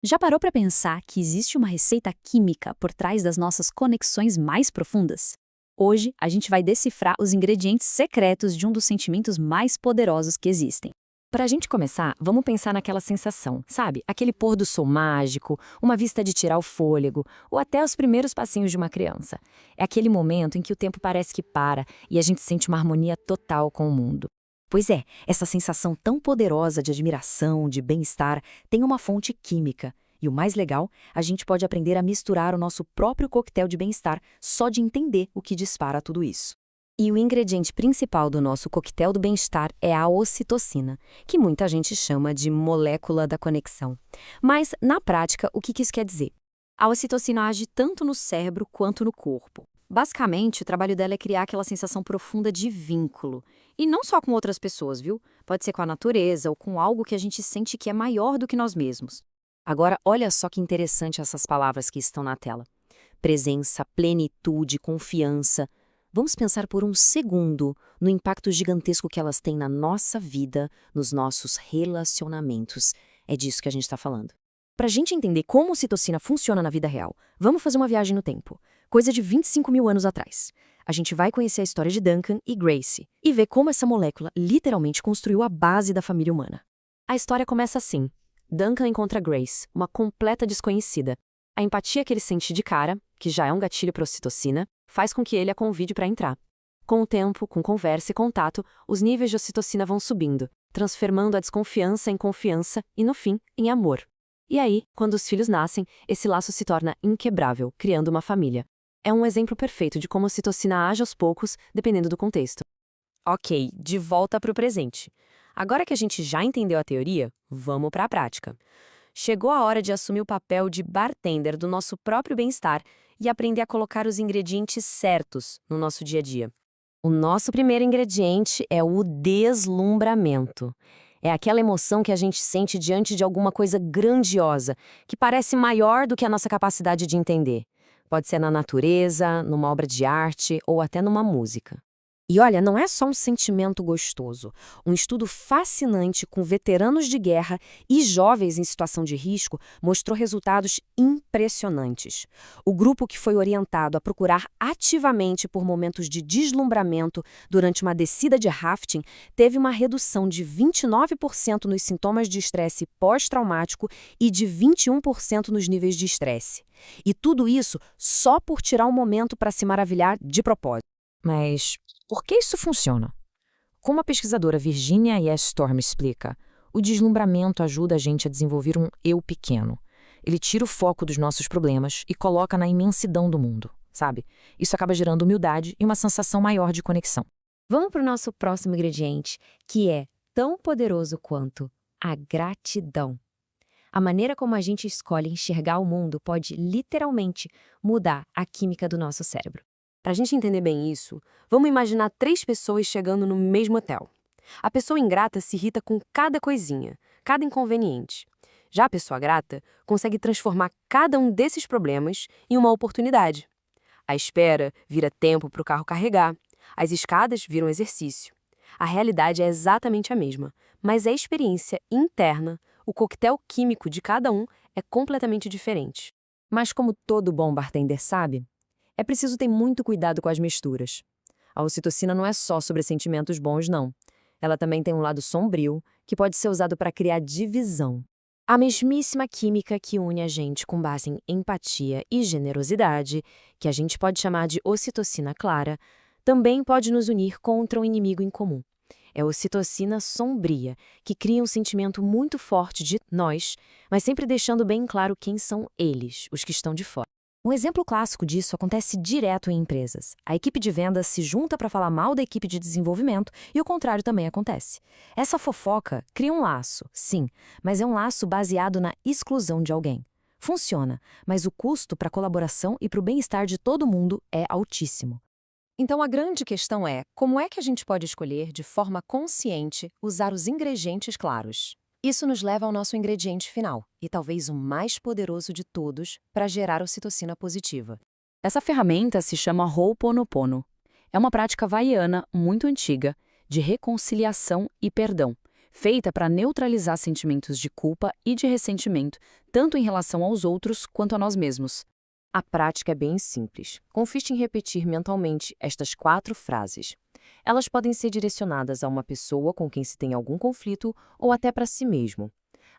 Já parou para pensar que existe uma receita química por trás das nossas conexões mais profundas? Hoje, a gente vai decifrar os ingredientes secretos de um dos sentimentos mais poderosos que existem. Pra gente começar, vamos pensar naquela sensação, sabe? Aquele pôr do sol mágico, uma vista de tirar o fôlego, ou até os primeiros passinhos de uma criança. É aquele momento em que o tempo parece que para e a gente sente uma harmonia total com o mundo. Pois é, essa sensação tão poderosa de admiração, de bem-estar, tem uma fonte química. E o mais legal, a gente pode aprender a misturar o nosso próprio coquetel de bem-estar só de entender o que dispara tudo isso. E o ingrediente principal do nosso coquetel do bem-estar é a ocitocina, que muita gente chama de molécula da conexão. Mas, na prática, o que isso quer dizer? A ocitocina age tanto no cérebro quanto no corpo. Basicamente, o trabalho dela é criar aquela sensação profunda de vínculo. E não só com outras pessoas, viu? Pode ser com a natureza ou com algo que a gente sente que é maior do que nós mesmos. Agora, olha só que interessante essas palavras que estão na tela. Presença, plenitude, confiança. Vamos pensar por um segundo no impacto gigantesco que elas têm na nossa vida, nos nossos relacionamentos. É disso que a gente está falando. Para a gente entender como a ocitocina funciona na vida real, vamos fazer uma viagem no tempo. Coisa de 25 mil anos atrás. A gente vai conhecer a história de Duncan e Grace e ver como essa molécula literalmente construiu a base da família humana. A história começa assim. Duncan encontra Grace, uma completa desconhecida. A empatia que ele sente de cara, que já é um gatilho para a ocitocina, faz com que ele a convide para entrar. Com o tempo, com conversa e contato, os níveis de ocitocina vão subindo, transformando a desconfiança em confiança e, no fim, em amor. E aí, quando os filhos nascem, esse laço se torna inquebrável, criando uma família. É um exemplo perfeito de como a ocitocina age aos poucos, dependendo do contexto. Ok, de volta para o presente. Agora que a gente já entendeu a teoria, vamos para a prática. Chegou a hora de assumir o papel de bartender do nosso próprio bem-estar e aprender a colocar os ingredientes certos no nosso dia a dia. O nosso primeiro ingrediente é o deslumbramento. É aquela emoção que a gente sente diante de alguma coisa grandiosa, que parece maior do que a nossa capacidade de entender. Pode ser na natureza, numa obra de arte ou até numa música. E olha, não é só um sentimento gostoso. Um estudo fascinante com veteranos de guerra e jovens em situação de risco mostrou resultados impressionantes. O grupo que foi orientado a procurar ativamente por momentos de deslumbramento durante uma descida de rafting teve uma redução de 29% nos sintomas de estresse pós-traumático e de 21% nos níveis de estresse. E tudo isso só por tirar um momento para se maravilhar de propósito. Mas por que isso funciona? Como a pesquisadora Virginia S. Storm explica, o deslumbramento ajuda a gente a desenvolver um eu pequeno. Ele tira o foco dos nossos problemas e coloca na imensidão do mundo, sabe? Isso acaba gerando humildade e uma sensação maior de conexão. Vamos para o nosso próximo ingrediente, que é tão poderoso quanto a gratidão. A maneira como a gente escolhe enxergar o mundo pode literalmente mudar a química do nosso cérebro. Para a gente entender bem isso, vamos imaginar 3 pessoas chegando no mesmo hotel. A pessoa ingrata se irrita com cada coisinha, cada inconveniente. Já a pessoa grata consegue transformar cada um desses problemas em uma oportunidade. A espera vira tempo para o carro carregar. As escadas viram exercício. A realidade é exatamente a mesma, mas a experiência interna, o coquetel químico de cada um é completamente diferente. Mas como todo bom bartender sabe, é preciso ter muito cuidado com as misturas. A ocitocina não é só sobre sentimentos bons, não. Ela também tem um lado sombrio, que pode ser usado para criar divisão. A mesmíssima química que une a gente com base em empatia e generosidade, que a gente pode chamar de ocitocina clara, também pode nos unir contra um inimigo em comum. É a ocitocina sombria, que cria um sentimento muito forte de nós, mas sempre deixando bem claro quem são eles, os que estão de fora. Um exemplo clássico disso acontece direto em empresas. A equipe de vendas se junta para falar mal da equipe de desenvolvimento e o contrário também acontece. Essa fofoca cria um laço, sim, mas é um laço baseado na exclusão de alguém. Funciona, mas o custo para a colaboração e para o bem-estar de todo mundo é altíssimo. Então a grande questão é, como é que a gente pode escolher de forma consciente usar os ingredientes claros? Isso nos leva ao nosso ingrediente final, e talvez o mais poderoso de todos para gerar ocitocina positiva. Essa ferramenta se chama Ho'oponopono. É uma prática havaiana muito antiga de reconciliação e perdão, feita para neutralizar sentimentos de culpa e de ressentimento, tanto em relação aos outros quanto a nós mesmos. A prática é bem simples. Consiste em repetir mentalmente estas 4 frases. Elas podem ser direcionadas a uma pessoa com quem se tem algum conflito ou até para si mesmo.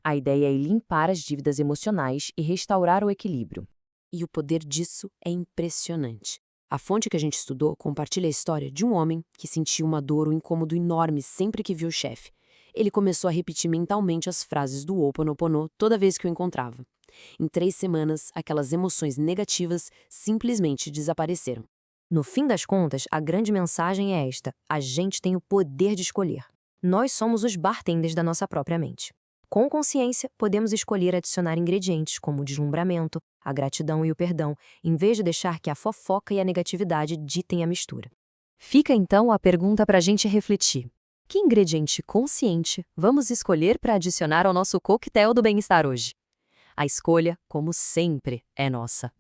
A ideia é limpar as dívidas emocionais e restaurar o equilíbrio. E o poder disso é impressionante. A fonte que a gente estudou compartilha a história de um homem que sentia uma dor ou incômodo enorme sempre que viu o chefe. Ele começou a repetir mentalmente as frases do Ho Oponopono toda vez que o encontrava. Em 3 semanas, aquelas emoções negativas simplesmente desapareceram. No fim das contas, a grande mensagem é esta: a gente tem o poder de escolher. Nós somos os bartenders da nossa própria mente. Com consciência, podemos escolher adicionar ingredientes como o deslumbramento, a gratidão e o perdão, em vez de deixar que a fofoca e a negatividade ditem a mistura. Fica então a pergunta para a gente refletir. Que ingrediente consciente vamos escolher para adicionar ao nosso coquetel do bem-estar hoje? A escolha, como sempre, é nossa.